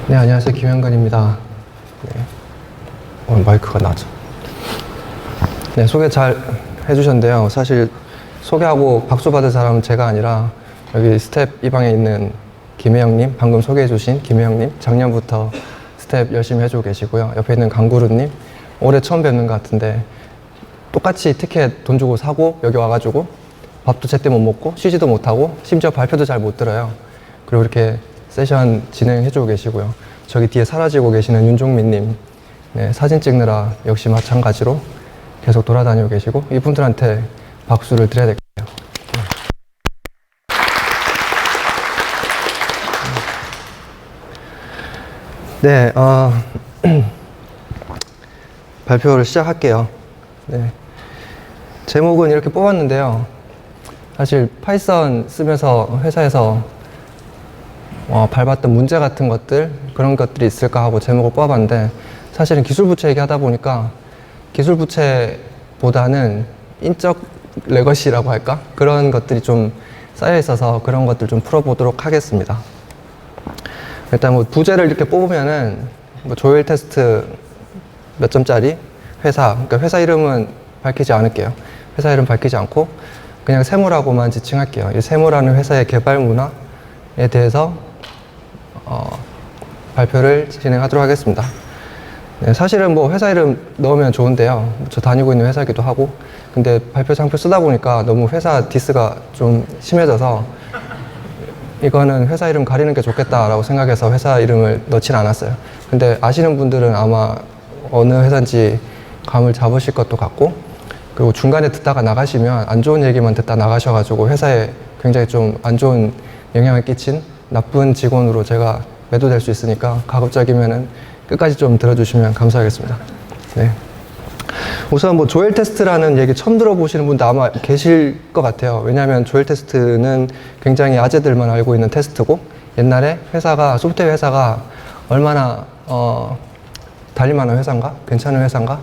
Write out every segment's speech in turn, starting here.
네, 안녕하세요. 김현근입니다. 네. 오늘 마이크가 나죠. 네, 소개 잘 해주셨는데요. 사실 소개하고 박수 받을 사람은 제가 아니라 여기 스텝 이 방에 있는 김혜영님, 방금 소개해주신 김혜영님, 작년부터 스텝 열심히 해주고 계시고요. 옆에 있는 강구루님, 올해 처음 뵙는 것 같은데 똑같이 티켓 돈 주고 사고 여기 와가지고 밥도 제때 못 먹고 쉬지도 못하고 심지어 발표도 잘 못 들어요. 그리고 이렇게 세션 진행해주고 계시고요. 저기 뒤에 사라지고 계시는 윤종민님, 네, 사진 찍느라 역시 마찬가지로 계속 돌아다니고 계시고 이분들한테 박수를 드려야 될 것 같아요. 네, 발표를 시작할게요. 네. 제목은 이렇게 뽑았는데요. 사실 파이썬 쓰면서 회사에서 밟았던 문제 같은 것들, 그런 것들이 있을까 하고 제목을 뽑아봤는데 사실은 기술부채 얘기하다 보니까 기술부채보다는 인적 레거시라고 할까? 그런 것들이 좀 쌓여 있어서 그런 것들 좀 풀어보도록 하겠습니다. 일단 뭐 부제를 이렇게 뽑으면은 뭐 조엘 테스트 몇 점짜리 회사, 그러니까 회사 이름은 밝히지 않을게요. 회사 이름 밝히지 않고 그냥 세모라고만 지칭할게요. 이 세모라는 회사의 개발 문화에 대해서 발표를 진행하도록 하겠습니다. 네, 사실은 뭐 회사 이름 넣으면 좋은데요. 저 다니고 있는 회사이기도 하고, 근데 발표 장표 쓰다 보니까 너무 회사 디스가 좀 심해져서 이거는 회사 이름 가리는 게 좋겠다라고 생각해서 회사 이름을 넣진 않았어요. 근데 아시는 분들은 아마 어느 회사인지 감을 잡으실 것도 같고, 그리고 중간에 듣다가 나가시면 안 좋은 얘기만 듣다 나가셔가지고 회사에 굉장히 좀 안 좋은 영향을 끼친 나쁜 직원으로 제가 매도될 수 있으니까 가급적이면은 끝까지 좀 들어주시면 감사하겠습니다. 네. 우선 뭐 조엘 테스트라는 얘기 처음 들어보시는 분도 아마 계실 것 같아요. 왜냐하면 조엘 테스트는 굉장히 아재들만 알고 있는 테스트고, 옛날에 회사가, 소프트웨어 회사가 얼마나 달릴만한 회사인가? 괜찮은 회사인가?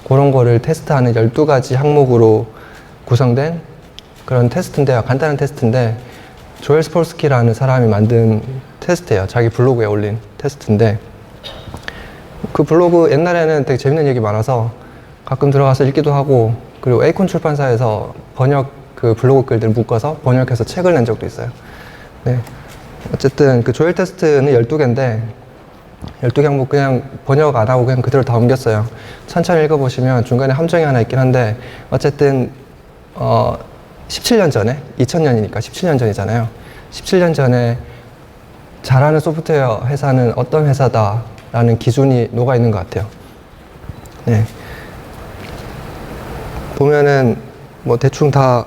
그런 거를 테스트하는 12가지 항목으로 구성된 그런 테스트인데요. 간단한 테스트인데, 조엘 스폴스키라는 사람이 만든 테스트예요. 자기 블로그에 올린 테스트인데, 그 블로그 옛날에는 되게 재밌는 얘기 많아서 가끔 들어가서 읽기도 하고, 그리고 에이콘 출판사에서 번역 그 블로그 글들 묶어서 번역해서 책을 낸 적도 있어요. 네. 어쨌든 그 조엘 테스트는 12개인데 12개 항목 그냥 번역 안 하고 그냥 그대로 다 옮겼어요. 천천히 읽어보시면 중간에 함정이 하나 있긴 한데, 어쨌든 17년 전에, 2000년이니까 17년 전이잖아요. 17년 전에 잘하는 소프트웨어 회사는 어떤 회사다라는 기준이 녹아있는 것 같아요. 네. 보면은 뭐 대충 다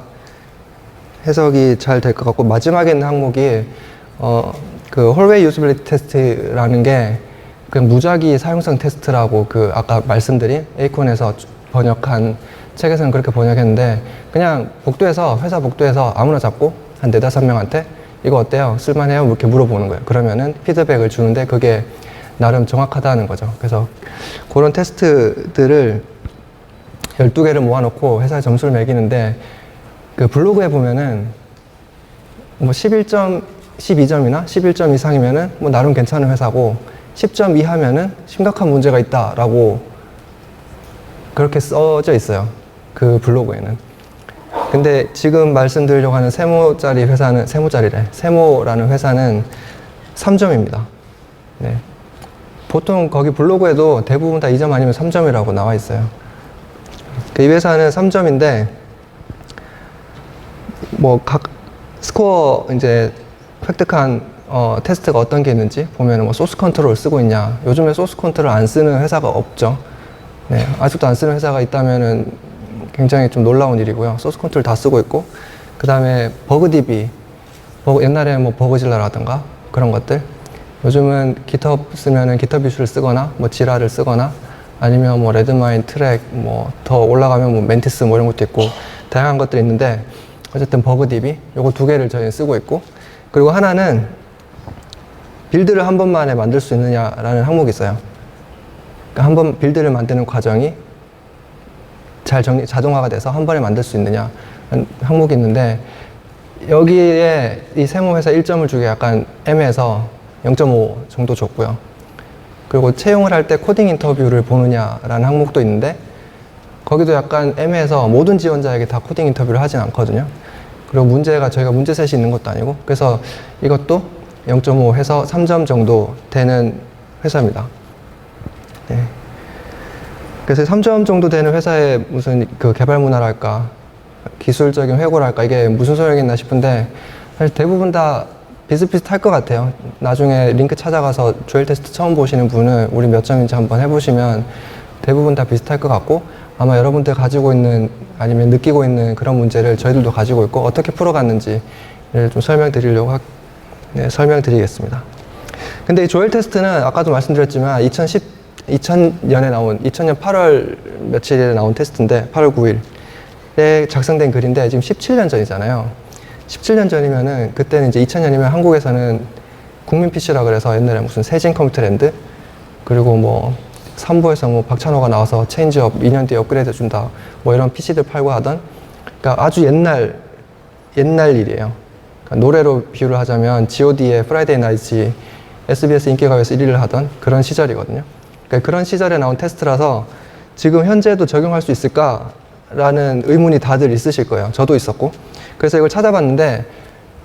해석이 잘 될 것 같고, 마지막에 있는 항목이 그 홀웨이 유즈빌리티 테스트라는 게 그 무작위 사용성 테스트라고, 그 아까 말씀드린 에이콘에서 번역한 책에서는 그렇게 번역했는데, 그냥 복도에서, 회사 복도에서 아무나 잡고 한 4-5명한테 이거 어때요? 쓸만해요? 이렇게 물어보는 거예요. 그러면은 피드백을 주는데 그게 나름 정확하다는 거죠. 그래서 그런 테스트들을 12개를 모아놓고 회사에 점수를 매기는데, 그 블로그에 보면은 뭐 11점, 12점이나 11점 이상이면은 뭐 나름 괜찮은 회사고, 10점 이하면은 심각한 문제가 있다라고 그렇게 써져 있어요. 그 블로그에는. 근데 지금 말씀드리려고 하는 세모짜리 회사는, 세모라는 회사는 3점입니다. 네. 보통 거기 블로그에도 대부분 다 2점 아니면 3점이라고 나와 있어요. 이 회사는 3점인데, 뭐 각 스코어 이제 획득한 테스트가 어떤 게 있는지 보면은 뭐 소스 컨트롤 쓰고 있냐. 요즘에 소스 컨트롤 안 쓰는 회사가 없죠. 네, 아직도 안 쓰는 회사가 있다면은 굉장히 좀 놀라운 일이고요. 소스 컨트롤 다 쓰고 있고, 그 다음에 버그DB, 옛날에 뭐 버그질러라든가 그런 것들. 요즘은 GitHub 쓰면은 GitHub 이슈를 쓰거나 뭐 지라를 쓰거나, 아니면 뭐 레드마인, 트랙, 뭐 더 올라가면 뭐 멘티스 뭐 이런 것도 있고 다양한 것들이 있는데, 어쨌든 버그DB 요거 2개를 저희는 쓰고 있고, 그리고 하나는 빌드를 한 번만에 만들 수 있느냐라는 항목이 있어요. 그러니까 한 번 빌드를 만드는 과정이 잘 자동화가 돼서 한 번에 만들 수 있느냐 항목이 있는데, 여기에 이 세모 회사 1점을 주기 약간 애매해서 0.5 정도 줬고요. 그리고 채용을 할 때 코딩 인터뷰를 보느냐라는 항목도 있는데 거기도 약간 애매해서 모든 지원자에게 다 코딩 인터뷰를 하진 않거든요. 그리고 문제가 저희가 문제셋이 있는 것도 아니고 그래서 이것도 0.5 해서 3점 정도 되는 회사입니다. 네. 그래서 3점 정도 되는 회사의 무슨 그 개발 문화랄까 기술적인 회고랄까 이게 무슨 소용이겠나 싶은데 사실 대부분 다 비슷비슷할 것 같아요. 나중에 링크 찾아가서 조엘 테스트 처음 보시는 분은 우리 몇 점인지 한번 해보시면 대부분 다 비슷할 것 같고 아마 여러분들 가지고 있는 아니면 느끼고 있는 그런 문제를 저희들도 가지고 있고 어떻게 풀어갔는지를 좀 설명드리려고 설명드리겠습니다. 근데 이 조엘 테스트는 아까도 말씀드렸지만 2000년에 나온 2000년 8월 며칠에 나온 테스트인데 8월 9일에 작성된 글인데 지금 17년 전이잖아요. 17년 전이면은 그때는 이제 2000년이면 한국에서는 국민 PC라 그래서 옛날에 무슨 세진 컴퓨터랜드 그리고 뭐 삼부에서 뭐 박찬호가 나와서 체인지업 2년 뒤에 업그레이드 해준다 뭐 이런 PC들 팔고 하던 그러니까 아주 옛날 일이에요. 그러니까 노래로 비유를 하자면 G.O.D의 프라이데이 나이츠 SBS 인기가요에서 1위를 하던 그런 시절이거든요. 그러니까 그런 시절에 나온 테스트라서 지금 현재도 적용할 수 있을까라는 의문이 다들 있으실 거예요. 저도 있었고. 그래서 이걸 찾아봤는데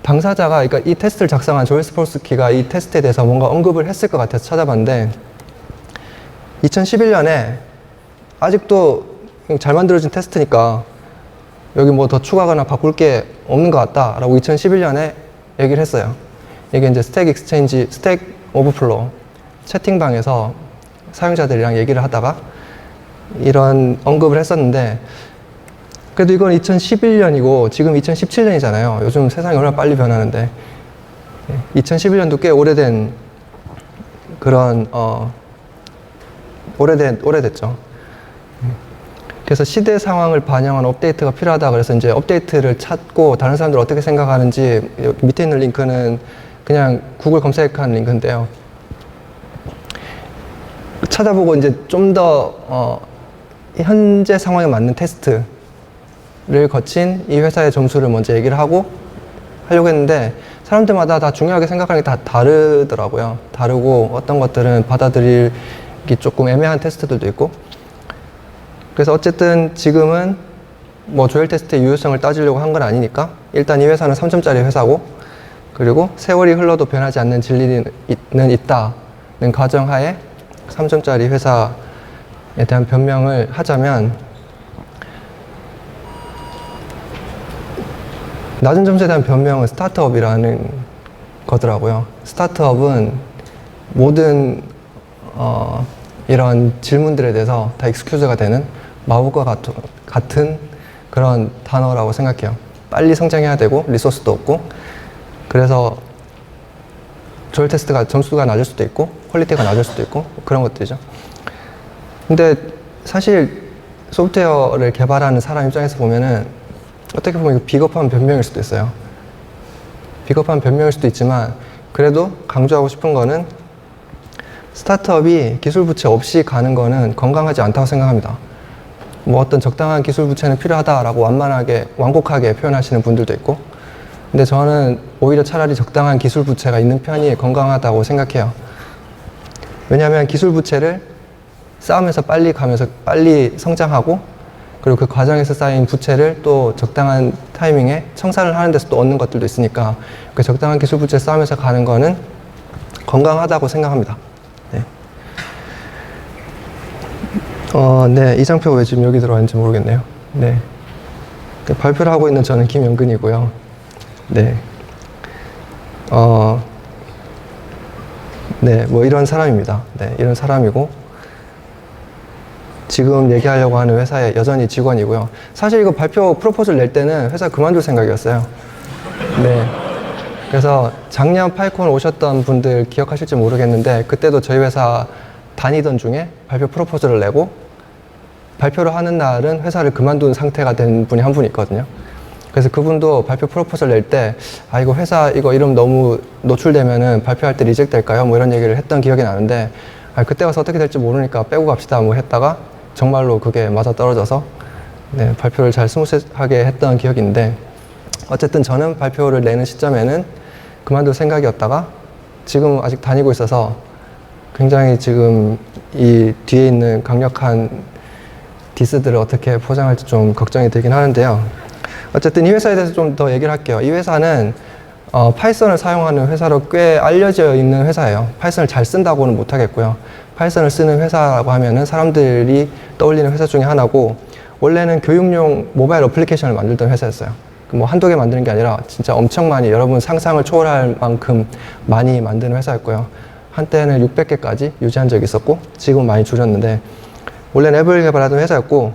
당사자가 그러니까 이 테스트를 작성한 조엘 스폴스키가 이 테스트에 대해서 뭔가 언급을 했을 것 같아서 찾아봤는데 2011년에 아직도 잘 만들어진 테스트니까 여기 뭐 더 추가하거나 바꿀 게 없는 것 같다 라고 2011년에 얘기를 했어요. 이게 이제 스택 익스체인지, 스택 오버플로우 채팅방에서 사용자들이랑 얘기를 하다가 이런 언급을 했었는데 그래도 이건 2011년이고 지금 2017년이잖아요. 요즘 세상이 얼마나 빨리 변하는데 2011년도 꽤 오래된 그런 오래됐죠. 그래서 시대 상황을 반영한 업데이트가 필요하다 그래서 이제 업데이트를 찾고 다른 사람들 어떻게 생각하는지 여기 밑에 있는 링크는 그냥 구글 검색한 링크인데요. 찾아보고 이제 좀 더 현재 상황에 맞는 테스트를 거친 이 회사의 점수를 먼저 얘기를 하려고 했는데 사람들마다 다 중요하게 생각하는 게 다 다르더라고요. 다르고 어떤 것들은 받아들이기 조금 애매한 테스트들도 있고 그래서 어쨌든 지금은 뭐 조엘 테스트의 유효성을 따지려고 한 건 아니니까 일단 이 회사는 3점짜리 회사고 그리고 세월이 흘러도 변하지 않는 진리는 있다는 가정하에 3점짜리 회사에 대한 변명을 하자면 낮은 점수에 대한 변명은 스타트업이라는 거더라고요. 스타트업은 모든 이런 질문들에 대해서 다 익스큐즈가 되는 마법과 같은 그런 단어라고 생각해요. 빨리 성장해야 되고 리소스도 없고 그래서 조엘 테스트가 점수가 낮을 수도 있고 퀄리티가 낮을 수도 있고 그런 것들이죠. 근데 사실 소프트웨어를 개발하는 사람 입장에서 보면은 어떻게 보면 이거 비겁한 변명일 수도 있어요. 비겁한 변명일 수도 있지만 그래도 강조하고 싶은 거는 스타트업이 기술 부채 없이 가는 거는 건강하지 않다고 생각합니다. 뭐 어떤 적당한 기술 부채는 필요하다라고 완곡하게 표현하시는 분들도 있고 근데 저는 오히려 차라리 적당한 기술 부채가 있는 편이 건강하다고 생각해요. 왜냐하면 기술 부채를 쌓으면서 빨리 가면서 빨리 성장하고 그리고 그 과정에서 쌓인 부채를 또 적당한 타이밍에 청산을 하는 데서 또 얻는 것들도 있으니까 그 적당한 기술 부채를 쌓으면서 가는 거는 건강하다고 생각합니다. 네. 네, 이 장표가 왜 지금 여기 들어왔는지 모르겠네요. 네. 발표를 하고 있는 저는 김영근이고요. 네. 네, 뭐 이런 사람입니다. 네, 이런 사람이고, 지금 얘기하려고 하는 회사에 여전히 직원이고요. 사실 이거 발표 프로포즈를 낼 때는 회사 그만둘 생각이었어요. 네. 그래서 작년 파이콘 오셨던 분들 기억하실지 모르겠는데, 그때도 저희 회사 다니던 중에 발표 프로포즈를 내고, 발표를 하는 날은 회사를 그만둔 상태가 된 분이 한 분 있거든요. 그래서 그분도 발표 프로포즈를 낼 때, 아, 이거 회사 이거 이름 너무 노출되면은 발표할 때 리젝트 될까요? 뭐 이런 얘기를 했던 기억이 나는데, 아, 그때 가서 어떻게 될지 모르니까 빼고 갑시다 뭐 했다가 정말로 그게 맞아 떨어져서 네, 발표를 잘 스무스하게 했던 기억이 있는데, 어쨌든 저는 발표를 내는 시점에는 그만둘 생각이었다가 지금 아직 다니고 있어서 굉장히 지금 이 뒤에 있는 강력한 디스들을 어떻게 포장할지 좀 걱정이 되긴 하는데요. 어쨌든 이 회사에 대해서 좀 더 얘기를 할게요. 이 회사는 파이썬을 사용하는 회사로 꽤 알려져 있는 회사예요. 파이썬을 잘 쓴다고는 못하겠고요. 파이썬을 쓰는 회사라고 하면은 사람들이 떠올리는 회사 중에 하나고, 원래는 교육용 모바일 어플리케이션을 만들던 회사였어요. 뭐 한두 개 만드는 게 아니라 진짜 엄청 많이, 여러분 상상을 초월할 만큼 많이 만드는 회사였고요. 한때는 600개까지 유지한 적이 있었고, 지금은 많이 줄였는데, 원래는 앱을 개발하던 회사였고,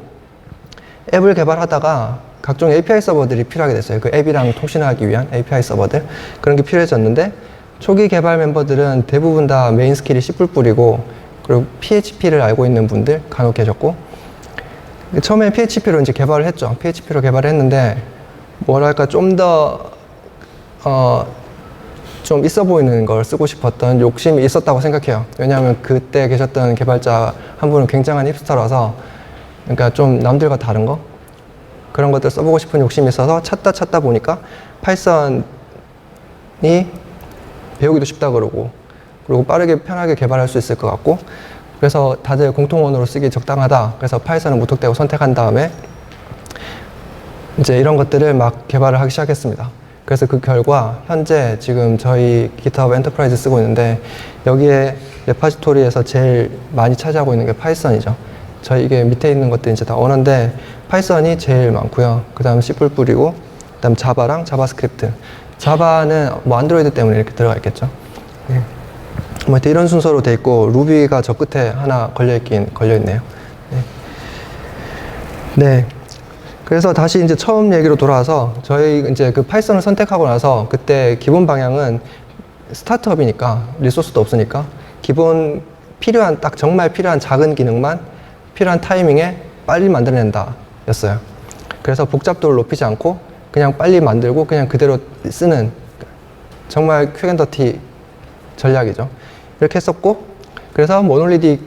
앱을 개발하다가 각종 API 서버들이 필요하게 됐어요. 그 앱이랑 통신하기 위한 API 서버들, 그런 게 필요해졌는데, 초기 개발 멤버들은 대부분 다 메인 스킬이 C++이고, 그리고 PHP를 알고 있는 분들 간혹 계셨고, 처음에 PHP로 이제 개발을 했죠. PHP로 개발을 했는데, 뭐랄까, 좀 있어 보이는 걸 쓰고 싶었던 욕심이 있었다고 생각해요. 왜냐하면 그때 계셨던 개발자 한 분은 굉장한 힙스터라서, 그러니까 좀 남들과 다른 거? 그런 것들 써보고 싶은 욕심이 있어서 찾다 보니까 파이썬이 배우기도 쉽다 그러고, 그리고 빠르게 편하게 개발할 수 있을 것 같고, 그래서 다들 공통어원으로 쓰기 적당하다. 그래서 파이썬을 무턱대고 선택한 다음에 이제 이런 것들을 막 개발을 하기 시작했습니다. 그래서 그 결과 현재 지금 저희 GitHub 엔터프라이즈 쓰고 있는데, 여기에 레파지토리에서 제일 많이 차지하고 있는 게 파이썬이죠. 저희 이게 밑에 있는 것들이 이제 다 언어인데, 파이썬이 제일 많고요. 그 다음 C++이고, 그 다음 자바랑 자바스크립트. 자바는 뭐 안드로이드 때문에 이렇게 들어가 있겠죠. 네. 뭐 이런 순서로 돼 있고, 루비가 저 끝에 하나 걸려있네요. 네. 네. 그래서 다시 이제 처음 얘기로 돌아와서, 저희 이제 그 파이썬을 선택하고 나서 그때 기본 방향은 스타트업이니까 리소스도 없으니까 기본 딱 정말 필요한 작은 기능만 필요한 타이밍에 빨리 만들어낸다 였어요. 그래서 복잡도를 높이지 않고 그냥 빨리 만들고 그냥 그대로 쓰는 정말 퀵앤더티 전략이죠. 이렇게 했었고, 그래서 모놀리딕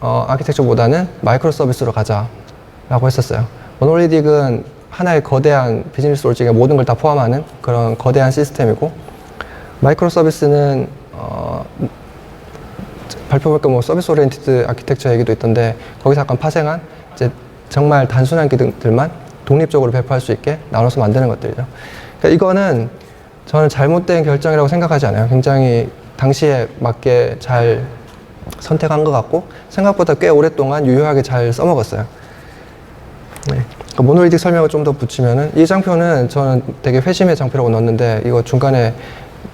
아키텍처보다는 마이크로 서비스로 가자라고 했었어요. 모놀리딕은 하나의 거대한 비즈니스 로직에 모든 걸 다 포함하는 그런 거대한 시스템이고, 마이크로 서비스는 발표볼까 뭐 서비스 오리엔티드 아키텍처 얘기도 있던데, 거기서 약간 파생한 이제 정말 단순한 기능들만 독립적으로 배포할 수 있게 나눠서 만드는 것들이죠. 그러니까 이거는 저는 잘못된 결정이라고 생각하지 않아요. 굉장히 당시에 맞게 잘 선택한 것 같고, 생각보다 꽤 오랫동안 유효하게 잘 써먹었어요. 네. 그러니까 모놀리틱 설명을 좀 더 붙이면은, 이 장표는 저는 되게 회심의 장표라고 넣었는데, 이거 중간에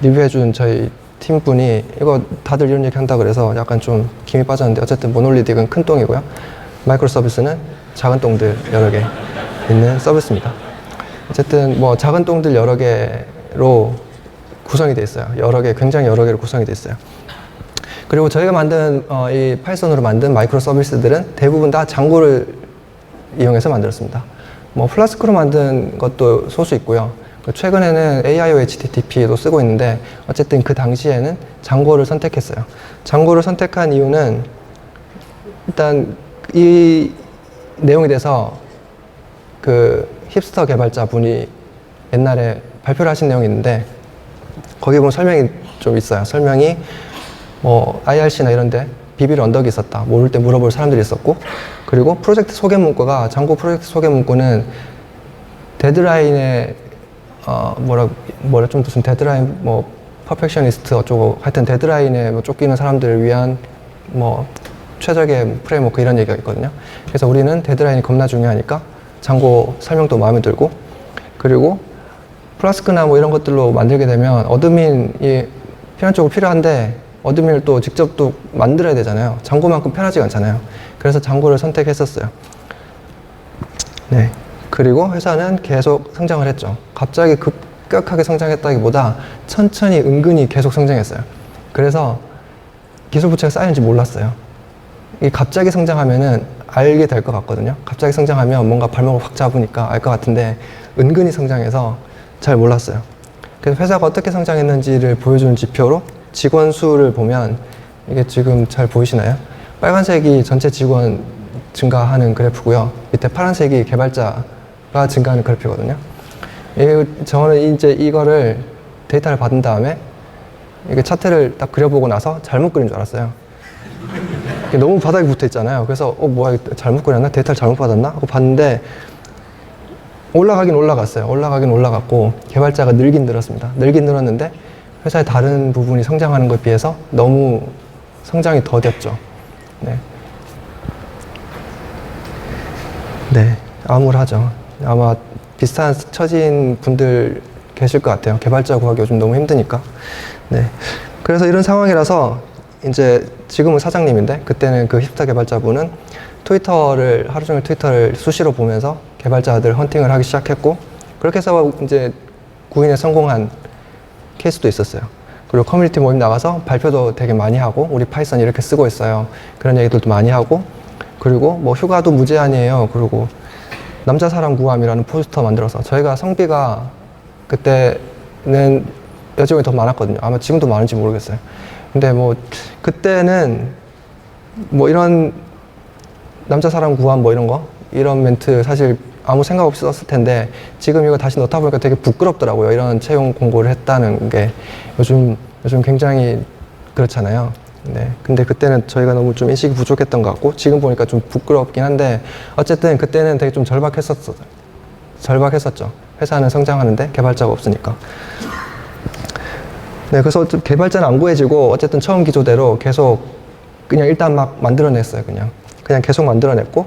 리뷰해준 저희 팀분이 이거 다들 이런 얘기 한다 그래서 약간 좀 김이 빠졌는데, 어쨌든 모놀리틱은 큰 똥이고요. 마이크로 서비스는 작은 똥들 여러 개 있는 서비스입니다. 어쨌든 뭐 작은 똥들 여러 개로 구성이 되어 있어요. 굉장히 여러 개로 구성이 되어 있어요. 그리고 저희가 만든 이 파이썬으로 만든 마이크로 서비스들은 대부분 다 장고를 이용해서 만들었습니다. 뭐 플라스크로 만든 것도 소수 있고요. 최근에는 AIO HTTP도 쓰고 있는데, 어쨌든 그 당시에는 장고를 선택했어요. 장고를 선택한 이유는, 일단 이 내용에 대해서 그 힙스터 개발자 분이 옛날에 발표를 하신 내용이 있는데, 거기 보면 설명이 좀 있어요. 설명이 뭐 IRC나 이런데 비빌 언덕이 있었다, 모를 때 물어볼 사람들이 있었고, 그리고 프로젝트 소개 문구가, 장고 프로젝트 소개 문구는 데드라인에 무슨 데드라인 뭐 퍼펙셔니스트 어쩌고, 하여튼 데드라인에 뭐 쫓기는 사람들을 위한 뭐 최적의 프레임워크 이런 얘기가 있거든요. 그래서 우리는 데드라인이 겁나 중요하니까 장고 설명도 마음에 들고, 그리고 플라스크나 뭐 이런 것들로 만들게 되면 어드민이 필연적으로 필요한데, 어드민을 또 직접 또 만들어야 되잖아요. 장고만큼 편하지가 않잖아요. 그래서 장고를 선택했었어요. 네. 그리고 회사는 계속 성장을 했죠. 갑자기 급격하게 성장했다기보다 천천히 은근히 계속 성장했어요. 그래서 기술 부채가 쌓이는지 몰랐어요. 이게 갑자기 성장하면은 알게 될 것 같거든요. 갑자기 성장하면 뭔가 발목을 확 잡으니까 알 것 같은데, 은근히 성장해서 잘 몰랐어요. 그래서 회사가 어떻게 성장했는지를 보여주는 지표로 직원 수를 보면, 이게 지금 잘 보이시나요? 빨간색이 전체 직원 증가하는 그래프고요. 밑에 파란색이 개발자가 증가하는 그래프거든요. 저는 이제 이거를 데이터를 받은 다음에 이게 차트를 딱 그려보고 나서 잘못 그린 줄 알았어요. 너무 바닥에 붙어 있잖아요. 그래서 뭐야, 잘못 그렸나? 데이터를 잘못 받았나? 하고 봤는데 올라가긴 올라갔어요. 올라가긴 올라갔고 개발자가 늘긴 늘었습니다. 늘긴 늘었는데 회사의 다른 부분이 성장하는 것에 비해서 너무 성장이 더뎠죠. 네. 네, 암울하죠. 아마 비슷한 처진 분들 계실 것 같아요. 개발자 구하기 요즘 너무 힘드니까. 네. 그래서 이런 상황이라서 이제 지금은 사장님인데 그때는 그 힙스타 개발자분은 하루 종일 트위터를 수시로 보면서 개발자들 헌팅을 하기 시작했고 그렇게 해서 이제 구인에 성공한 케이스도 있었어요. 그리고 커뮤니티 모임 나가서 발표도 되게 많이 하고 우리 파이썬 이렇게 쓰고 있어요. 그런 얘기들도 많이 하고 그리고 뭐 휴가도 무제한이에요. 그리고 남자 사람 구함이라는 포스터 만들어서 저희가 성비가 그때는 여직원이 더 많았거든요. 아마 지금도 많은지 모르겠어요. 근데 뭐 그때는 뭐 이런 남자 사람 구함 뭐 이런 거 이런 멘트 사실 아무 생각 없이 썼을 텐데 지금 이거 다시 넣다 보니까 되게 부끄럽더라고요. 이런 채용 공고를 했다는 게 요즘 굉장히 그렇잖아요. 네. 근데 그때는 저희가 너무 좀 인식이 부족했던 것 같고 지금 보니까 좀 부끄럽긴 한데 어쨌든 그때는 되게 좀 절박했었죠. 회사는 성장하는데 개발자가 없으니까. 네, 그래서 개발자는 안 구해지고 어쨌든 처음 기조대로 계속 그냥 일단 막 만들어냈어요. 그냥 계속 만들어냈고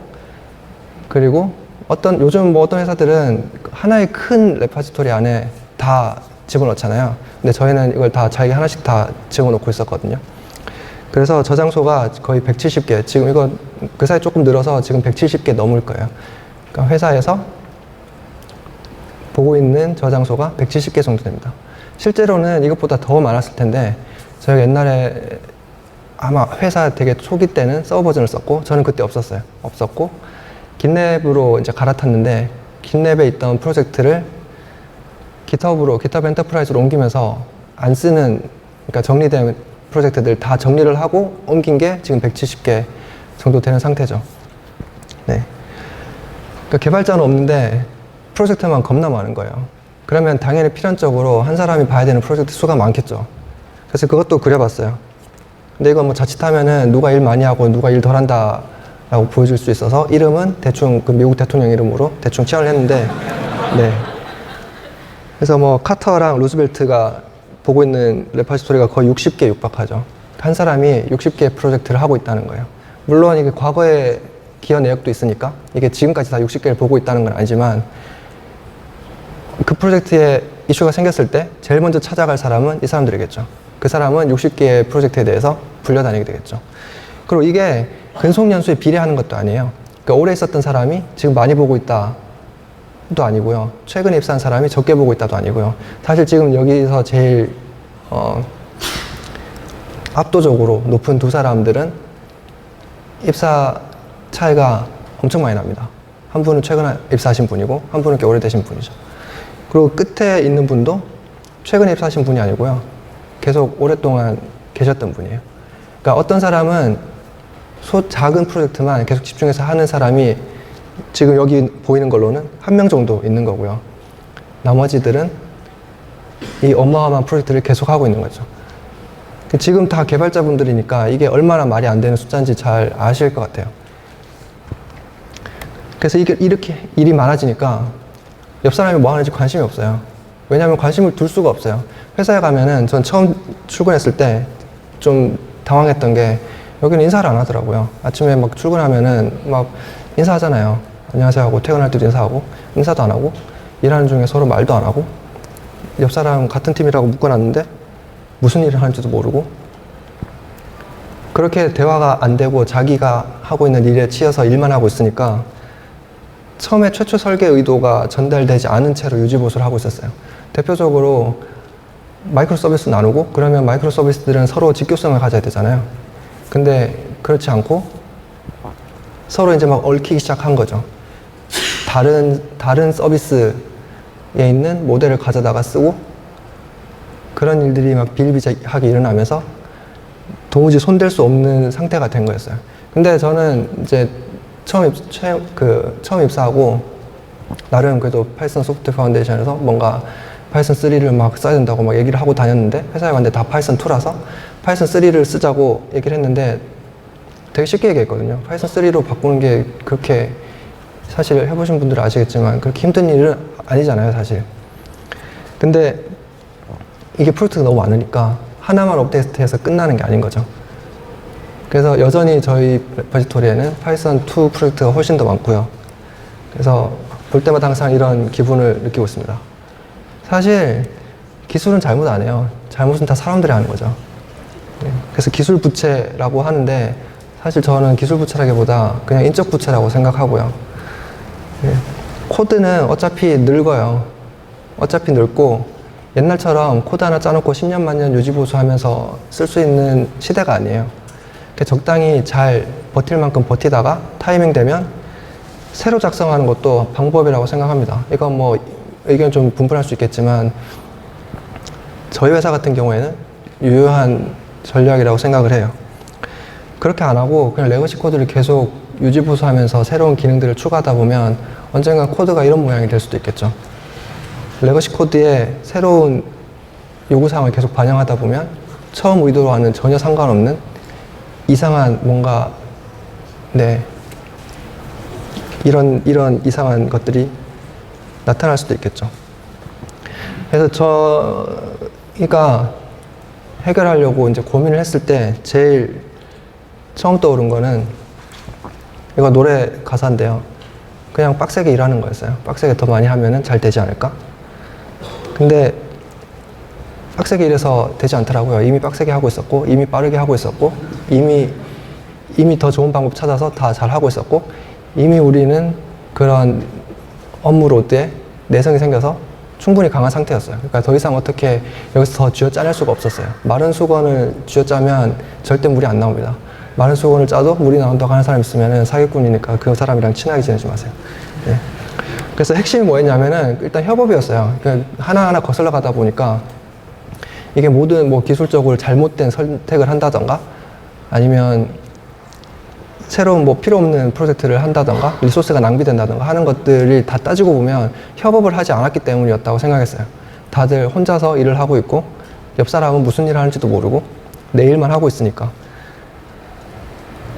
그리고 요즘 뭐 어떤 회사들은 하나의 큰 레파지토리 안에 다 집어넣잖아요. 근데 저희는 이걸 다 자기 하나씩 다 집어넣고 있었거든요. 그래서 저장소가 거의 170개, 지금 이거 그 사이 조금 늘어서 지금 170개 넘을 거예요. 그러니까 회사에서 보고 있는 저장소가 170개 정도 됩니다. 실제로는 이것보다 더 많았을 텐데 저희가 옛날에 아마 회사 되게 초기 때는 서버 버전을 썼고 저는 그때 없었고 깃랩으로 이제 갈아탔는데 깃랩에 있던 프로젝트를 GitHub 엔터프라이즈로 옮기면서 안 쓰는 그러니까 정리된 프로젝트들 다 정리를 하고 옮긴 게 지금 170개 정도 되는 상태죠. 네. 그러니까 개발자는 없는데 프로젝트만 겁나 많은 거예요. 그러면 당연히 필연적으로 한 사람이 봐야 되는 프로젝트 수가 많겠죠. 그래서 그것도 그려봤어요. 근데 이거 뭐 자칫하면은 누가 일 많이 하고 누가 일 덜 한다 라고 보여줄 수 있어서 이름은 대충 그 미국 대통령 이름으로 대충 치환을 했는데 네. 그래서 뭐 카터랑 루즈벨트가 보고 있는 레파지토리가 거의 60개 육박하죠. 한 사람이 60개 프로젝트를 하고 있다는 거예요. 물론 이게 과거의 기여 내역도 있으니까 이게 지금까지 다 60개를 보고 있다는 건 아니지만 그 프로젝트에 이슈가 생겼을 때 제일 먼저 찾아갈 사람은 이 사람들이겠죠. 그 사람은 60개의 프로젝트에 대해서 불려다니게 되겠죠. 그리고 이게 근속연수에 비례하는 것도 아니에요. 그러니까 오래 있었던 사람이 지금 많이 보고 있다도 아니고요. 최근에 입사한 사람이 적게 보고 있다도 아니고요. 사실 지금 여기서 제일 압도적으로 높은 두 사람들은 입사 차이가 엄청 많이 납니다. 한 분은 최근에 입사하신 분이고 한 분은 꽤 오래되신 분이죠. 그리고 끝에 있는 분도 최근에 입사하신 분이 아니고요. 계속 오랫동안 계셨던 분이에요. 그러니까 어떤 사람은 작은 프로젝트만 계속 집중해서 하는 사람이 지금 여기 보이는 걸로는 한 명 정도 있는 거고요. 나머지들은 이 어마어마한 프로젝트를 계속 하고 있는 거죠. 지금 다 개발자분들이니까 이게 얼마나 말이 안 되는 숫자인지 잘 아실 것 같아요. 그래서 이렇게 일이 많아지니까 옆 사람이 뭐 하는지 관심이 없어요. 왜냐하면 관심을 둘 수가 없어요. 회사에 가면은 전 처음 출근했을 때 좀 당황했던 게 여기는 인사를 안 하더라고요. 아침에 막 출근하면은 막 인사하잖아요. 안녕하세요 하고 퇴근할 때도 인사하고 인사도 안 하고 일하는 중에 서로 말도 안 하고 옆 사람 같은 팀이라고 묶어놨는데 무슨 일을 하는지도 모르고 그렇게 대화가 안 되고 자기가 하고 있는 일에 치여서 일만 하고 있으니까 처음에 최초 설계 의도가 전달되지 않은 채로 유지보수를 하고 있었어요. 대표적으로 마이크로 서비스 나누고 그러면 마이크로 서비스들은 서로 직교성을 가져야 되잖아요. 근데 그렇지 않고 서로 이제 막 얽히기 시작한 거죠. 다른 서비스에 있는 모델을 가져다가 쓰고 그런 일들이 막 비일비재하게 일어나면서 도무지 손댈 수 없는 상태가 된 거였어요. 근데 저는 이제 처음 입사하고 나름 그래도 파이썬 소프트웨어 파운데이션에서 뭔가 파이썬 3를 막 써야 된다고 막 얘기를 하고 다녔는데 회사에 갔는데 다 파이썬 2라서 파이썬 3를 쓰자고 얘기를 했는데 되게 쉽게 얘기했거든요. 파이썬 3로 바꾸는 게 그렇게 사실 해보신 분들은 아시겠지만 그렇게 힘든 일은 아니잖아요, 사실. 근데 이게 프로젝트가 너무 많으니까 하나만 업데이트해서 끝나는 게 아닌 거죠. 그래서 여전히 저희 레퍼지토리에는 파이썬 2 프로젝트가 훨씬 더 많고요. 그래서 볼 때마다 항상 이런 기분을 느끼고 있습니다. 사실 기술은 잘못 안 해요. 잘못은 다 사람들이 하는 거죠. 그래서 기술 부채라고 하는데 사실 저는 기술 부채라기보다 그냥 인적 부채라고 생각하고요. 코드는 어차피 늙어요. 어차피 늙고 옛날처럼 코드 하나 짜놓고 10년 만년 유지보수하면서 쓸 수 있는 시대가 아니에요. 적당히 잘 버틸 만큼 버티다가 타이밍 되면 새로 작성하는 것도 방법이라고 생각합니다. 이건 뭐 의견 좀 분분할 수 있겠지만 저희 회사 같은 경우에는 유효한 전략이라고 생각을 해요. 그렇게 안 하고 그냥 레거시 코드를 계속 유지보수하면서 새로운 기능들을 추가하다 보면 언젠가 코드가 이런 모양이 될 수도 있겠죠. 레거시 코드에 새로운 요구사항을 계속 반영하다 보면 처음 의도와는 전혀 상관없는 이상한 뭔가 이런 이상한 것들이 나타날 수도 있겠죠. 그래서 저희가 해결하려고 이제 고민을 했을 때 제일 처음 떠오른 거는 이거 노래 가사인데요. 그냥 빡세게 일하는 거였어요. 빡세게 더 많이 하면은 잘 되지 않을까? 근데 빡세게 일해서 되지 않더라고요. 이미 빡세게 하고 있었고, 이미 빠르게 하고 있었고, 이미 더 좋은 방법 찾아서 다 잘 하고 있었고, 이미 우리는 그런 업무 로드에 내성이 생겨서 충분히 강한 상태였어요. 그러니까 더 이상 어떻게 여기서 더 쥐어짜낼 수가 없었어요. 마른 수건을 쥐어짜면 절대 물이 안 나옵니다. 마른 수건을 짜도 물이 나온다고 하는 사람 있으면 사기꾼이니까 그 사람이랑 친하게 지내지 마세요. 네. 그래서 핵심이 뭐였냐면은 일단 협업이었어요. 그러니까 하나하나 거슬러 가다 보니까 이게 모든 뭐 기술적으로 잘못된 선택을 한다던가 아니면 새로운 뭐 필요 없는 프로젝트를 한다던가 리소스가 낭비된다던가 하는 것들이 다 따지고 보면 협업을 하지 않았기 때문이었다고 생각했어요. 다들 혼자서 일을 하고 있고 옆 사람은 무슨 일을 하는지도 모르고 내 일만 하고 있으니까.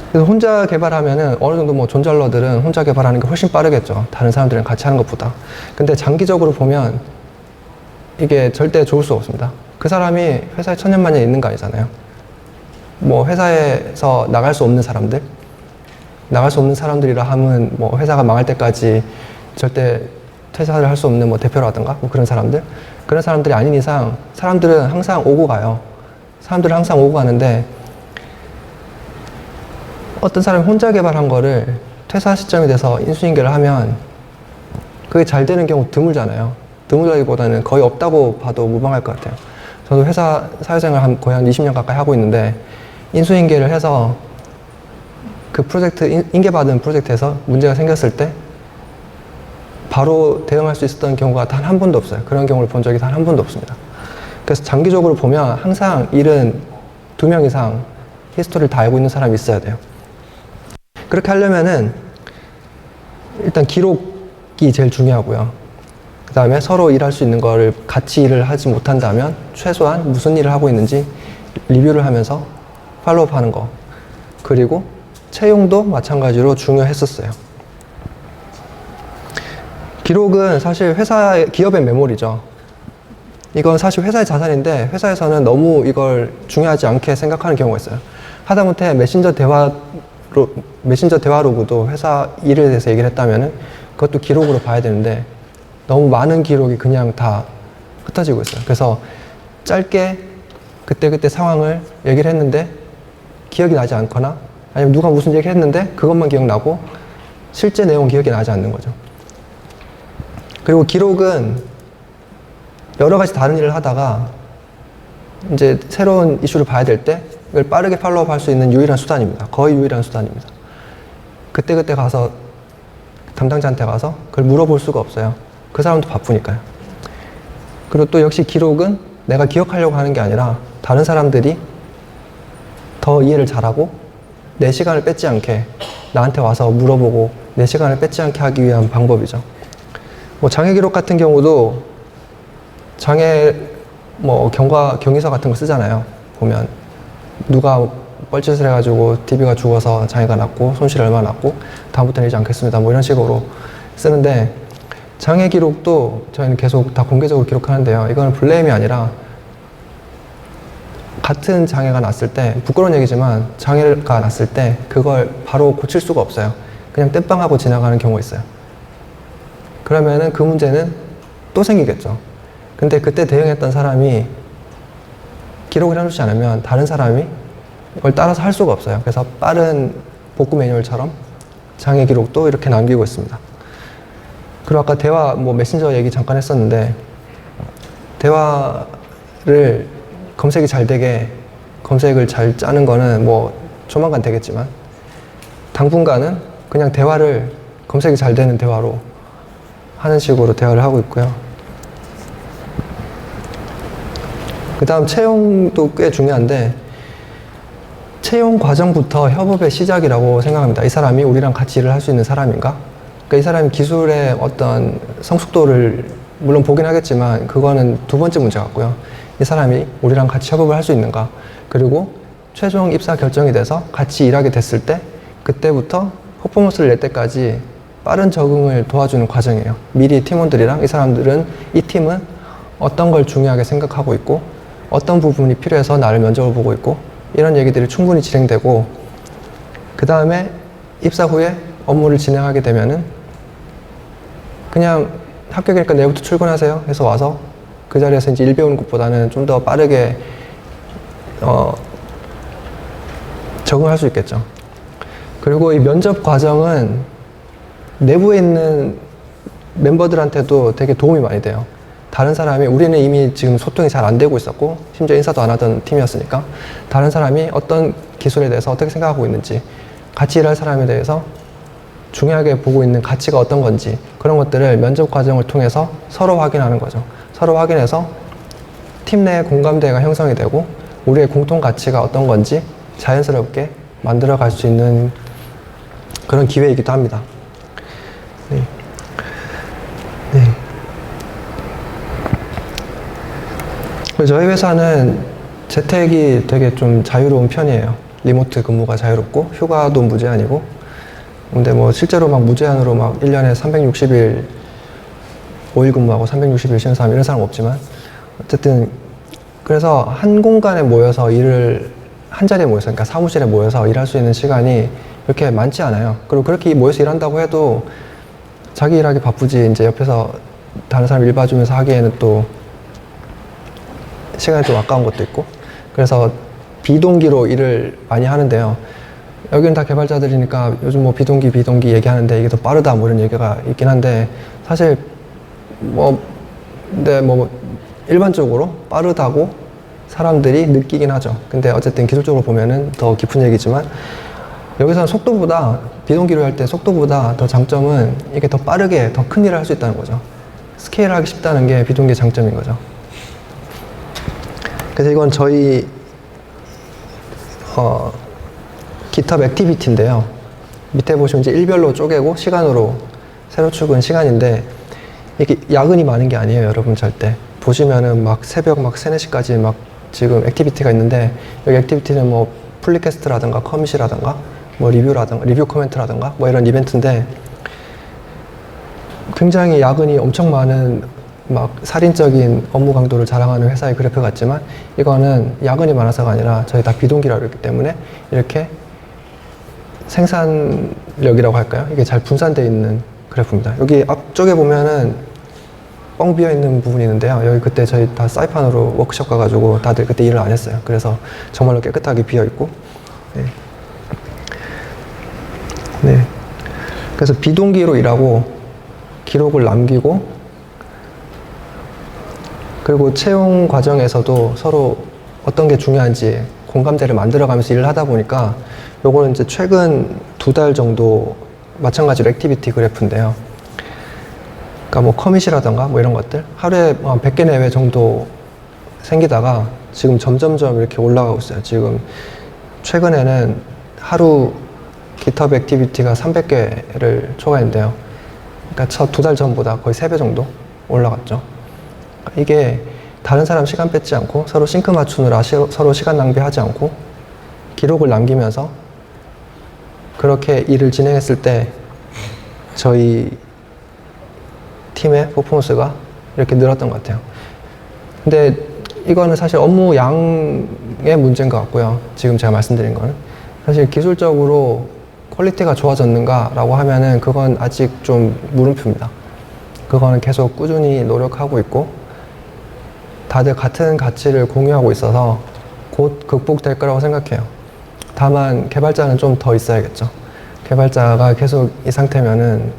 그래서 혼자 개발하면은 어느 정도 뭐 존잘러들은 혼자 개발하는 게 훨씬 빠르겠죠. 다른 사람들이랑 같이 하는 것보다. 근데 장기적으로 보면 이게 절대 좋을 수 없습니다. 그 사람이 회사에 천년만년 있는 거 아니잖아요. 뭐 회사에서 나갈 수 없는 사람들이라 하면 뭐 회사가 망할 때까지 절대 퇴사를 할 수 없는 뭐 대표라든가 뭐 그런 사람들이 아닌 이상 사람들은 항상 오고 가요. 사람들은 항상 오고 가는데 어떤 사람이 혼자 개발한 거를 퇴사 시점이 돼서 인수인계를 하면 그게 잘 되는 경우 드물잖아요. 드물다기보다는 거의 없다고 봐도 무방할 것 같아요. 저도 회사 사회생활 거의 한 20년 가까이 하고 있는데 인수인계를 해서 그 프로젝트, 인계받은 프로젝트에서 문제가 생겼을 때 바로 대응할 수 있었던 경우가 단 한 번도 없어요. 그런 경우를 본 적이 단 한 번도 없습니다. 그래서 장기적으로 보면 항상 일은 2명 이상 히스토리를 다 알고 있는 사람이 있어야 돼요. 그렇게 하려면은 일단 기록이 제일 중요하고요. 그 다음에 서로 일할 수 있는 거를 같이 일을 하지 못한다면 최소한 무슨 일을 하고 있는지 리뷰를 하면서 팔로우업 하는 거. 그리고 채용도 마찬가지로 중요했었어요. 기록은 사실 기업의 메모리죠. 이건 사실 회사의 자산인데 회사에서는 너무 이걸 중요하지 않게 생각하는 경우가 있어요. 하다못해 메신저 대화로그도 회사 일에 대해서 얘기를 했다면은 그것도 기록으로 봐야 되는데 너무 많은 기록이 그냥 다 흩어지고 있어요. 그래서 짧게 그때 상황을 얘기를 했는데 기억이 나지 않거나 아니면 누가 무슨 얘기를 했는데 그것만 기억나고 실제 내용은 기억이 나지 않는 거죠. 그리고 기록은 여러 가지 다른 일을 하다가 이제 새로운 이슈를 봐야 될 때 이걸 빠르게 팔로우업 할 수 있는 유일한 수단입니다. 거의 유일한 수단입니다. 그때 가서 담당자한테 가서 그걸 물어볼 수가 없어요. 그 사람도 바쁘니까요. 그리고 또 역시 기록은 내가 기억하려고 하는 게 아니라 다른 사람들이 더 이해를 잘하고 내 시간을 뺏지 않게 나한테 와서 물어보고 내 시간을 뺏지 않게 하기 위한 방법이죠. 뭐 장애 기록 같은 경우도 장애 뭐 경위서 같은 거 쓰잖아요. 보면 누가 뻘짓을 해가지고 TV가 죽어서 장애가 났고 손실이 얼마나 났고 다음부터는 이지 않겠습니다. 뭐 이런 식으로 쓰는데 장애 기록도 저희는 계속 다 공개적으로 기록하는데요. 이거는 블레임이 아니라 같은 장애가 났을 때, 부끄러운 얘기지만 장애가 났을 때 그걸 바로 고칠 수가 없어요. 그냥 땜빵하고 지나가는 경우가 있어요. 그러면은 그 문제는 또 생기겠죠. 근데 그때 대응했던 사람이 기록을 해놓지 않으면 다른 사람이 이걸 따라서 할 수가 없어요. 그래서 빠른 복구 매뉴얼처럼 장애 기록도 이렇게 남기고 있습니다. 그리고 아까 대화, 메신저 얘기 잠깐 했었는데, 대화를 검색이 잘 되게 검색을 잘 짜는 거는 조만간 되겠지만, 당분간은 그냥 대화를 검색이 잘 되는 대화로 하는 식으로 대화를 하고 있고요. 그 다음 채용도 꽤 중요한데, 채용 과정부터 협업의 시작이라고 생각합니다. 이 사람이 우리랑 같이 일을 할 수 있는 사람인가? 그러니까 이 사람이 기술의 어떤 성숙도를 물론 보긴 하겠지만 그거는 두 번째 문제 같고요. 이 사람이 우리랑 같이 협업을 할 수 있는가? 그리고 최종 입사 결정이 돼서 같이 일하게 됐을 때 그때부터 퍼포먼스를 낼 때까지 빠른 적응을 도와주는 과정이에요. 미리 팀원들이랑 이 팀은 어떤 걸 중요하게 생각하고 있고 어떤 부분이 필요해서 나를 면접을 보고 있고 이런 얘기들이 충분히 진행되고, 그 다음에 입사 후에 업무를 진행하게 되면은 그냥 합격이니까 내일부터 출근하세요 해서 와서 그 자리에서 이제 일 배우는 것보다는 좀 더 빠르게 적응할 수 있겠죠. 그리고 이 면접 과정은 내부에 있는 멤버들한테도 되게 도움이 많이 돼요. 다른 사람이, 우리는 이미 지금 소통이 잘 안 되고 있었고 심지어 인사도 안 하던 팀이었으니까 다른 사람이 어떤 기술에 대해서 어떻게 생각하고 있는지, 같이 일할 사람에 대해서 중요하게 보고 있는 가치가 어떤 건지, 그런 것들을 면접 과정을 통해서 서로 확인하는 거죠. 서로 확인해서 팀 내 공감대가 형성이 되고 우리의 공통 가치가 어떤 건지 자연스럽게 만들어 갈 수 있는 그런 기회이기도 합니다. 네. 네. 저희 회사는 재택이 되게 좀 자유로운 편이에요. 리모트 근무가 자유롭고 휴가도 무제한이고, 근데 실제로 무제한으로 1년에 360일 5일 근무하고 360일 쉬는 사람 이런 사람 없지만, 어쨌든 그래서 한 공간에 모여서 한 자리에 모여서, 그러니까 사무실에 모여서 일할 수 있는 시간이 그렇게 많지 않아요. 그리고 그렇게 모여서 일한다고 해도 자기 일하기 바쁘지 이제 옆에서 다른 사람 일 봐주면서 하기에는 또 시간이 좀 아까운 것도 있고, 그래서 비동기로 일을 많이 하는데요. 여기는 다 개발자들이니까 요즘 비동기 얘기하는데 이게 더 빠르다 이런 얘기가 있긴 한데, 사실 근데 일반적으로 빠르다고 사람들이 느끼긴 하죠. 근데 어쨌든 기술적으로 보면은 더 깊은 얘기지만, 여기서는 비동기로 할 때 속도보다 더 장점은 이게 더 빠르게 더 큰 일을 할 수 있다는 거죠. 스케일하기 쉽다는 게 비동기의 장점인 거죠. 그래서 이건 저희 GitHub 액티비티인데요. 밑에 보시면 이제 일별로 쪼개고 시간으로 새로 출근 시간인데, 이게 야근이 많은 게 아니에요, 여러분. 절대 보시면은 새벽 3, 4시까지 지금 액티비티가 있는데, 여기 액티비티는 플리캐스트라든가 커밋이라든가 리뷰 코멘트라든가 이런 이벤트인데, 굉장히 야근이 엄청 많은 살인적인 업무 강도를 자랑하는 회사의 그래프 같지만, 이거는 야근이 많아서가 아니라 저희 다 비동기라고 했기 때문에 이렇게 생산력이라고 할까요? 이게 잘 분산되어 있는 그래프입니다. 여기 앞쪽에 보면은 뻥 비어 있는 부분이 있는데요. 여기 그때 저희 다 사이판으로 워크숍 가가지고 다들 그때 일을 안 했어요. 그래서 정말로 깨끗하게 비어 있고, 네. 네. 그래서 비동기로 일하고 기록을 남기고, 그리고 채용 과정에서도 서로 어떤 게 중요한지 공감대를 만들어가면서 일을 하다 보니까, 요거는 이제 최근 2달 정도 마찬가지로 액티비티 그래프인데요. 그러니까 커밋이라던가 이런 것들 하루에 100개 내외 정도 생기다가 지금 점점점 이렇게 올라가고 있어요. 지금 최근에는 하루 GitHub 액티비티가 300개를 초과했는데요. 그러니까 첫 2달 전보다 거의 3배 정도 올라갔죠. 이게 다른 사람 시간 뺏지 않고 서로 싱크 맞추느라 서로 시간 낭비하지 않고 기록을 남기면서 그렇게 일을 진행했을 때 저희 팀의 퍼포먼스가 이렇게 늘었던 것 같아요. 근데 이거는 사실 업무 양의 문제인 것 같고요. 지금 제가 말씀드린 거는 사실 기술적으로 퀄리티가 좋아졌는가 라고 하면은 그건 아직 좀 물음표입니다. 그거는 계속 꾸준히 노력하고 있고 다들 같은 가치를 공유하고 있어서 곧 극복될 거라고 생각해요. 다만 개발자는 좀 더 있어야겠죠. 개발자가 계속 이 상태면은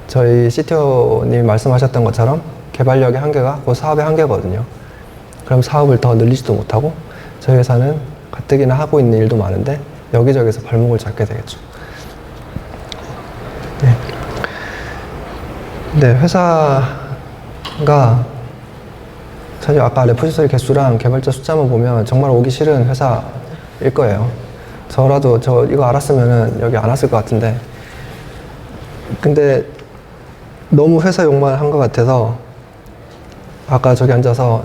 저희 CTO님이 말씀하셨던 것처럼 개발력의 한계가 곧 사업의 한계거든요. 그럼 사업을 더 늘리지도 못하고 저희 회사는 가뜩이나 하고 있는 일도 많은데 여기저기서 발목을 잡게 되겠죠. 네. 네, 회사가 사실 아까 레포지터리 개수랑 개발자 숫자만 보면 정말 오기 싫은 회사일 거예요. 저라도 저 이거 알았으면은 여기 안 왔을 것 같은데 근데 너무 회사 욕만 한 것 같아서 아까 저기 앉아서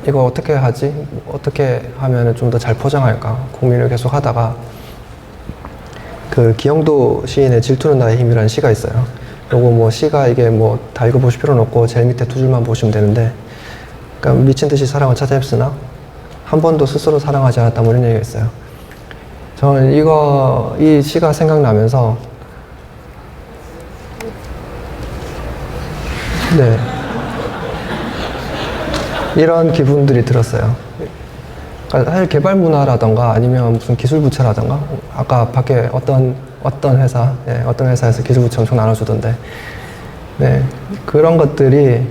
이거 어떻게 하지? 어떻게 하면 좀 더 잘 포장할까? 고민을 계속 하다가 그 기영도 시인의 질투는 나의 힘이라는 시가 있어요. 요거 뭐 시가 이게 뭐 다 읽어보실 필요는 없고 제일 밑에 두 줄만 보시면 되는데 그러니까 미친 듯이 사랑을 찾아 헤쓰나 한 번도 스스로 사랑하지 않았다 뭐 이런 얘기가 있어요. 저는 이 시가 생각나면서 네 이런 기분들이 들었어요. 그러니까 사실 개발 문화라던가 아니면 무슨 기술 부처라던가 아까 밖에 어떤 회사, 예, 어떤 회사에서 기술 부처 엄청 나눠주던데 네 그런 것들이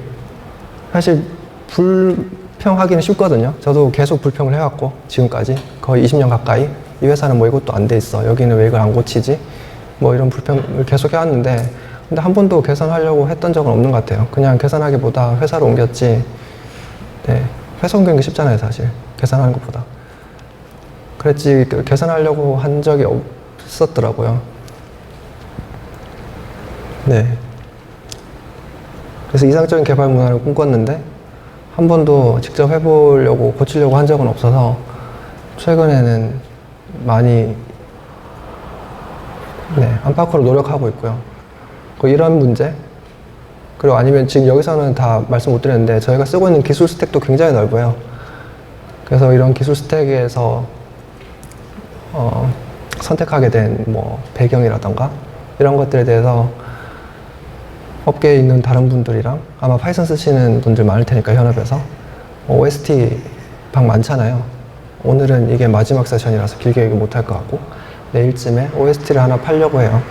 사실 불평하기는 쉽거든요. 저도 계속 불평을 해왔고 지금까지 거의 20년 가까이 이 회사는 뭐 이것도 안 돼 있어 여기는 왜 이걸 안 고치지 뭐 이런 불평을 계속 해왔는데 근데 한 번도 개선하려고 했던 적은 없는 것 같아요. 그냥 개선하기보다 회사로 옮겼지 네, 회사 옮기는 게 쉽잖아요 사실 개선하는 것보다 그랬지 개선하려고 한 적이 없었더라고요. 네 그래서 이상적인 개발 문화를 꿈꿨는데 한 번도 직접 해보려고 고치려고 한 적은 없어서 최근에는 많이 네, 안팎으로 노력하고 있고요. 이런 문제 그리고 아니면 지금 여기서는 다 말씀 못 드렸는데 저희가 쓰고 있는 기술 스택도 굉장히 넓어요. 그래서 이런 기술 스택에서 선택하게 된 뭐 배경이라던가 이런 것들에 대해서 업계에 있는 다른 분들이랑 아마 파이썬 쓰시는 분들 많을 테니까 현업에서 OST 방 많잖아요. 오늘은 이게 마지막 세션이라서 길게 얘기 못 할 것 같고 내일쯤에 OST를 하나 팔려고 해요.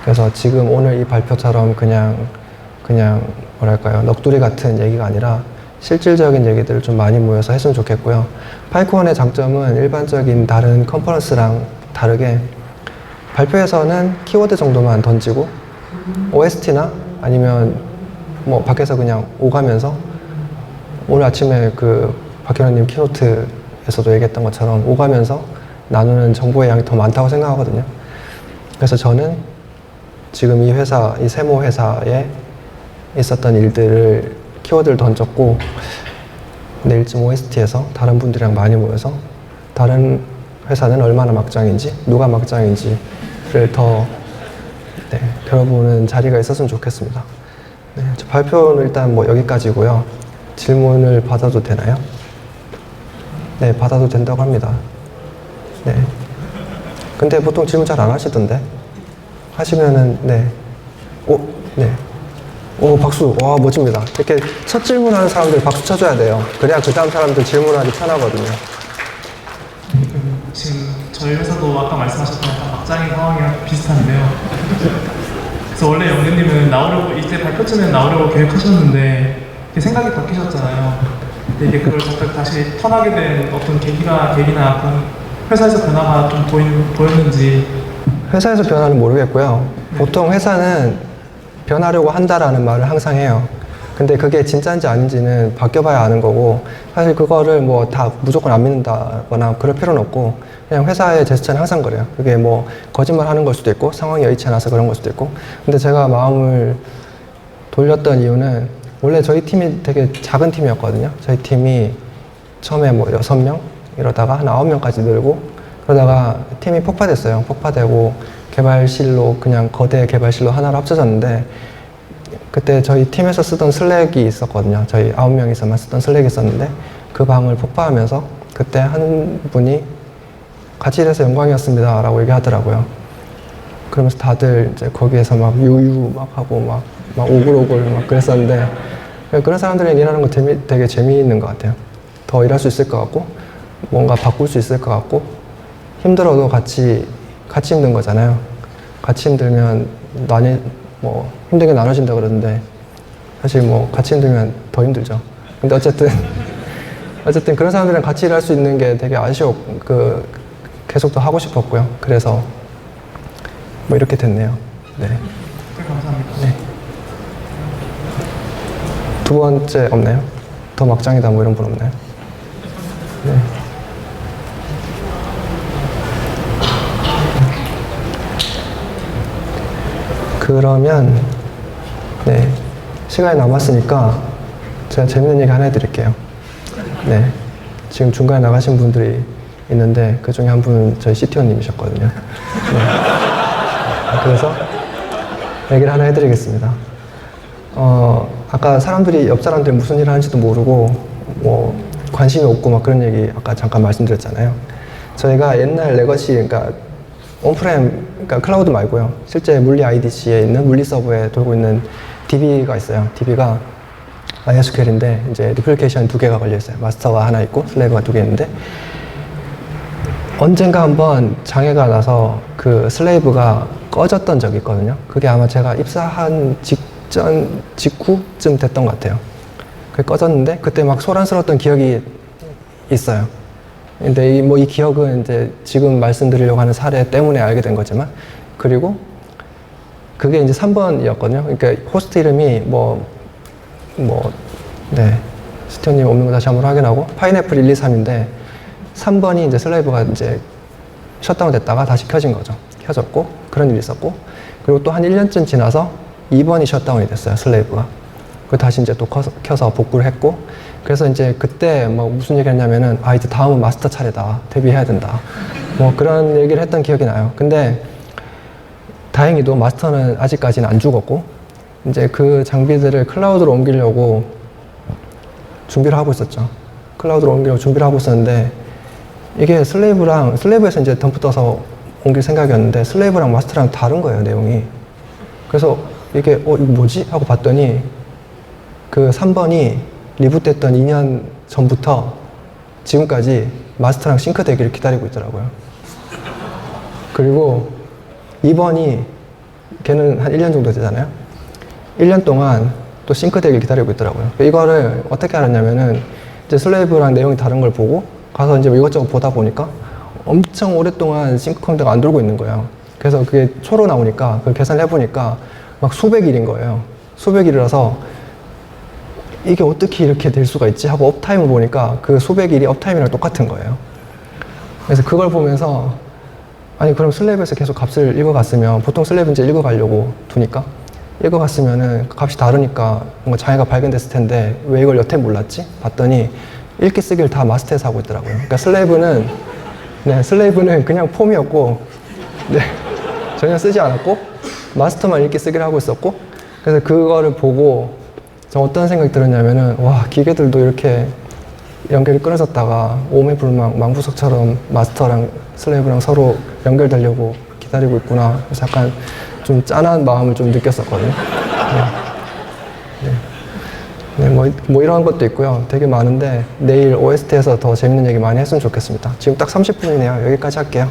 그래서 지금 오늘 이 발표처럼 그냥 뭐랄까요 넋두리 같은 얘기가 아니라 실질적인 얘기들을 좀 많이 모여서 했으면 좋겠고요. 파이콘의 장점은 일반적인 다른 컨퍼런스랑 다르게 발표에서는 키워드 정도만 던지고 OST나 아니면 뭐 밖에서 그냥 오가면서 오늘 아침에 그 박현우님 키노트에서도 얘기했던 것처럼 오가면서 나누는 정보의 양이 더 많다고 생각하거든요. 그래서 저는 지금 이 회사, 이 세모 회사에 있었던 일들을 키워드를 던졌고 내일쯤 OST에서 다른 분들이랑 많이 모여서 다른 회사는 얼마나 막장인지 누가 막장인지를 더 네, 겨뤄보는 자리가 있었으면 좋겠습니다. 네, 저 발표는 일단 뭐 여기까지고요. 질문을 받아도 되나요? 네, 받아도 된다고 합니다. 네. 근데 보통 질문 잘 안 하시던데 하시면은 네. 네. 박수. 와, 멋집니다. 이렇게 첫 질문하는 사람들 박수 쳐줘야 돼요. 그래야 그 다음 사람들 질문하기 편하거든요. 지금 저희 회사도 아까 말씀하셨던 막장인 상황이랑 비슷한데요. 그래서 원래 영근님은 나오려고 이때 발표쯤에 나오려고 계획하셨는데 생각이 바뀌셨잖아요. 근데 이게 그걸 다시 턴하게 된 어떤 계기나 그런 회사에서 변화가 좀 보였는지. 회사에서 변화는 모르겠고요. 보통 회사는 변하려고 한다라는 말을 항상 해요. 근데 그게 진짜인지 아닌지는 바뀌어봐야 아는 거고 사실 그거를 뭐 다 무조건 안 믿는다거나 그럴 필요는 없고 그냥 회사의 제스처는 항상 그래요. 그게 뭐 거짓말 하는 걸 수도 있고 상황이 여의치 않아서 그런 걸 수도 있고 근데 제가 마음을 돌렸던 이유는 원래 저희 팀이 되게 작은 팀이었거든요. 저희 팀이 처음에 뭐 6명 이러다가 한 9명까지 늘고 그러다가 팀이 폭파됐어요. 폭파되고 개발실로 그냥 거대 개발실로 하나로 합쳐졌는데 그때 저희 팀에서 쓰던 슬랙이 있었거든요. 저희 9명이서만 쓰던 슬랙이 있었는데 그 방을 폭파하면서 그때 한 분이 같이 일해서 영광이었습니다 라고 얘기하더라고요. 그러면서 다들 이제 거기에서 막 유유 막 하고 막 오글오글 막 그랬었는데 그런 사람들이랑 일하는 거 되게 재미있는 것 같아요. 더 일할 수 있을 것 같고 뭔가 바꿀 수 있을 것 같고 힘들어도 같이 힘든 거잖아요. 같이 힘들면 뭐 힘든 게 나눠진다 그러는데 사실 뭐 같이 힘들면 더 힘들죠. 근데 어쨌든 그런 사람들이랑 같이 일할 수 있는 게 되게 계속 더 하고 싶었고요. 그래서 뭐 이렇게 됐네요. 네. 네, 감사합니다. 네. 두 번째 없나요? 더 막장이다 뭐 이런 분 없나요? 네. 그러면 네, 시간이 남았으니까 제가 재밌는 얘기 하나 해드릴게요. 네, 지금 중간에 나가신 분들이 있는데 그 중에 한 분은 저희 CTO님이셨거든요. 네. 그래서 얘기를 하나 해드리겠습니다. 아까 옆 사람들이 무슨 일을 하는지도 모르고 뭐 관심이 없고 막 그런 얘기 아까 잠깐 말씀드렸잖아요. 저희가 옛날 레거시, 그러니까 온프렘, 그러니까 클라우드 말고요. 실제 물리 IDC에 있는 물리 서버에 돌고 있는 DB가 있어요. DB가 MySQL인데 이제 리플리케이션 2개가 걸려 있어요. 마스터가 하나 있고 슬레이브가 2개 있는데 언젠가 한번 장애가 나서 그 슬레이브가 꺼졌던 적이 있거든요. 그게 아마 제가 입사한 직후쯤 됐던 것 같아요. 그게 꺼졌는데 그때 막 소란스러웠던 기억이 있어요. 근데 이 기억은 이제 지금 말씀드리려고 하는 사례 때문에 알게 된 거지만 그리고 그게 이제 3번이었거든요. 그러니까 호스트 이름이 네. 스티어님 없는 거 다시 한번 확인하고 파인애플 1, 2, 3인데 3번이 이제 슬레이브가 이제 셧다운 됐다가 다시 켜진 거죠. 켜졌고 그런 일이 있었고 그리고 또 한 1년쯤 지나서 2번이 셧다운이 됐어요. 슬레이브가. 그 다시 이제 또 켜서 복구를 했고 그래서 이제 그때 뭐 무슨 얘기를 했냐면은 이제 다음은 마스터 차례다. 데뷔해야 된다. 뭐 그런 얘기를 했던 기억이 나요. 근데 다행히도 마스터는 아직까지는 안 죽었고 이제 그 장비들을 클라우드로 옮기려고 준비를 하고 있었죠. 클라우드로 옮기려고 준비를 하고 있었는데 이게 슬레이브에서 이제 덤프 떠서 옮길 생각이었는데 슬레이브랑 마스터랑 다른 거예요, 내용이. 그래서 이게 이거 뭐지? 하고 봤더니 그 3번이 리부트했던 2년 전부터 지금까지 마스터랑 싱크되기를 기다리고 있더라고요. 그리고 2번이 걔는 한 1년 정도 되잖아요. 1년 동안 또 싱크되기를 기다리고 있더라고요. 이거를 어떻게 알았냐면은 이제 슬레이브랑 내용이 다른 걸 보고 가서 이제 이것저것 보다 보니까 엄청 오랫동안 싱크 컴퓨터가 안 돌고 있는 거예요. 그래서 그게 초로 나오니까 그 계산을 해보니까 막 수백 일인 거예요. 수백 일이라서 이게 어떻게 이렇게 될 수가 있지 하고 업타임을 보니까 그 수백 일이 업타임이랑 똑같은 거예요. 그래서 그걸 보면서 아니 그럼 슬랩에서 계속 값을 읽어갔으면 보통 슬랩은 이제 읽어가려고 두니까 읽어갔으면은 값이 다르니까 뭔가 장애가 발견됐을 텐데 왜 이걸 여태 몰랐지? 봤더니 읽기 쓰기를 다 마스터해서 하고 있더라고요. 그러니까 슬레이브는 그냥 폼이었고 네, 전혀 쓰지 않았고 마스터만 읽기 쓰기를 하고 있었고 그래서 그거를 보고 저 어떤 생각이 들었냐면은 와 기계들도 이렇게 연결이 끊어졌다가 오매불망 망부석처럼 마스터랑 슬레이브랑 서로 연결되려고 기다리고 있구나. 그래서 약간 좀 짠한 마음을 좀 느꼈었거든요. 네, 뭐 이런 것도 있고요. 되게 많은데 내일 OST에서 더 재밌는 얘기 많이 했으면 좋겠습니다. 지금 딱 30분이네요. 여기까지 할게요.